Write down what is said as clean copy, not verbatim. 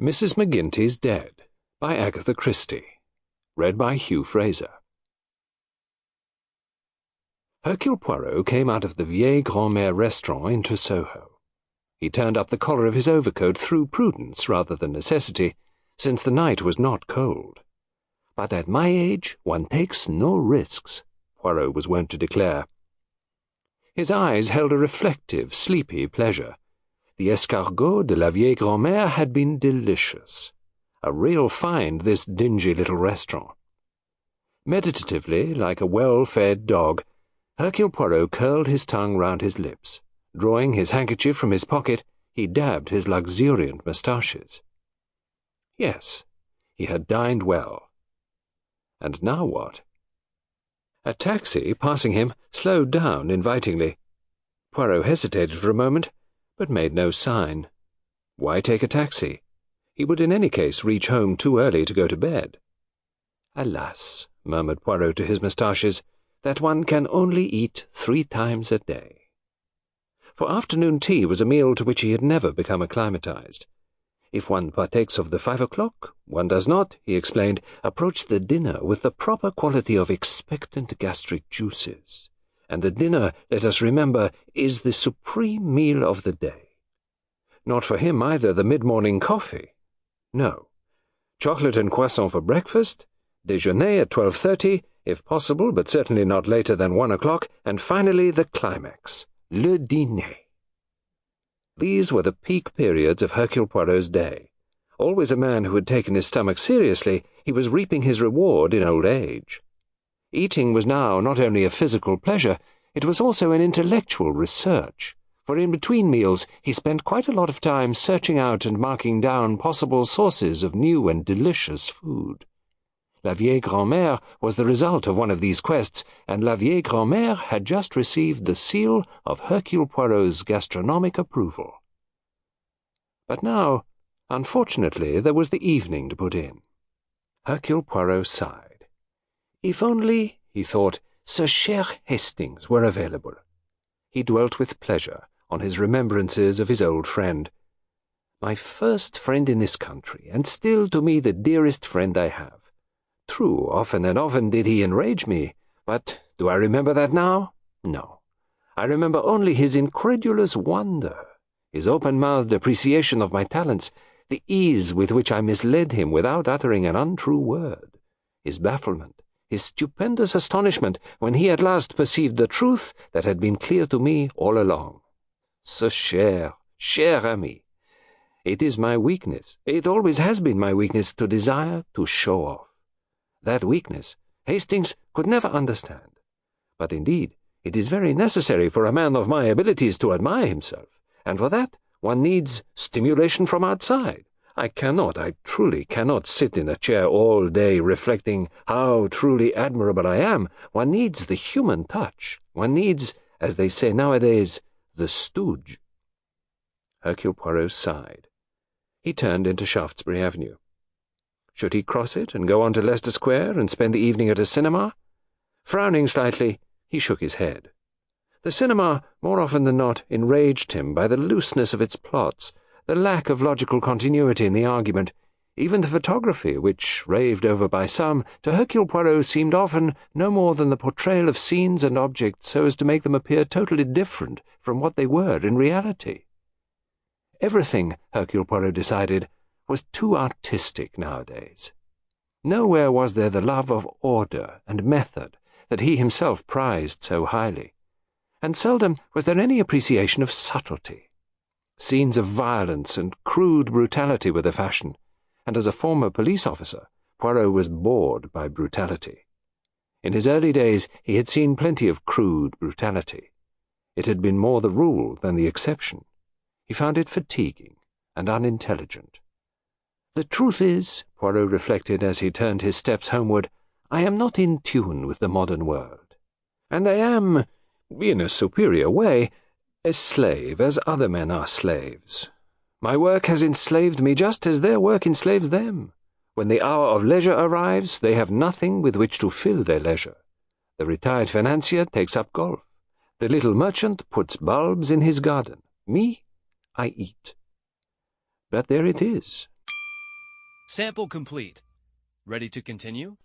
Mrs. McGinty's Dead by Agatha Christie. Read by Hugh Fraser. Hercule Poirot came out of the Vieille Grand-Mère restaurant into Soho. He turned up the collar of his overcoat through prudence rather than necessity, since the night was not cold. "But at my age one takes no risks," Poirot was wont to declare. His eyes held a reflective, sleepy pleasure. The escargot de la Vieille Grand-Mère had been delicious. A real find, this dingy little restaurant. Meditatively, like a well-fed dog, Hercule Poirot curled his tongue round his lips. Drawing his handkerchief from his pocket, he dabbed his luxuriant moustaches. Yes, he had dined well. And now what? A taxi, passing him, slowed down invitingly. Poirot hesitated for a moment, but made no sign. Why take a taxi? He would in any case reach home too early to go to bed. "Alas," murmured Poirot to his moustaches, "that one can only eat 3 times a day." For afternoon tea was a meal to which he had never become acclimatized. If one partakes of the 5 o'clock, one does not, he explained, approach the dinner with the proper quality of expectant gastric juices. And the dinner, let us remember, is the supreme meal of the day. Not for him either the mid-morning coffee. No. Chocolate and croissant for breakfast, déjeuner at 12:30, if possible, but certainly not later than 1 o'clock, and finally the climax, le dîner. These were the peak periods of Hercule Poirot's day. Always a man who had taken his stomach seriously, he was reaping his reward in old age. Eating was now not only a physical pleasure, it was also an intellectual research, for in between meals he spent quite a lot of time searching out and marking down possible sources of new and delicious food. La Vieille Grand-Mère was the result of one of these quests, and La Vieille Grand-Mère had just received the seal of Hercule Poirot's gastronomic approval. But now, unfortunately, there was the evening to put in. Hercule Poirot sighed. If only, he thought, Sir cher Hastings were available. He dwelt with pleasure on his remembrances of his old friend. "My first friend in this country, and still to me the dearest friend I have. True, often and often did he enrage me, but do I remember that now? No. I remember only his incredulous wonder, his open-mouthed appreciation of my talents, the ease with which I misled him without uttering an untrue word, his bafflement, his stupendous astonishment when he at last perceived the truth that had been clear to me all along. Ce cher ami. It is my weakness, it always has been my weakness, to desire to show off. That weakness Hastings could never understand. But indeed, it is very necessary for a man of my abilities to admire himself, and for that one needs stimulation from outside. I truly cannot sit in a chair all day reflecting how truly admirable I am. One needs the human touch. One needs, as they say nowadays, the stooge." Hercule Poirot sighed. He turned into Shaftesbury Avenue. Should he cross it and go on to Leicester Square and spend the evening at a cinema? Frowning slightly, he shook his head. The cinema, more often than not, enraged him by the looseness of its plots, the lack of logical continuity in the argument. Even the photography, which, raved over by some, to Hercule Poirot seemed often no more than the portrayal of scenes and objects so as to make them appear totally different from what they were in reality. Everything, Hercule Poirot decided, was too artistic nowadays. Nowhere was there the love of order and method that he himself prized so highly, and seldom was there any appreciation of subtlety. Scenes of violence and crude brutality were the fashion, and as a former police officer, Poirot was bored by brutality. In his early days he had seen plenty of crude brutality. It had been more the rule than the exception. He found it fatiguing and unintelligent. "The truth is," Poirot reflected as he turned his steps homeward, "I am not in tune with the modern world. And I am, in a superior way, a slave as other men are slaves. My work has enslaved me just as their work enslaves them. When the hour of leisure arrives, they have nothing with which to fill their leisure. The retired financier takes up golf. The little merchant puts bulbs in his garden. Me, I eat. But there it is. Sample complete. Ready to continue?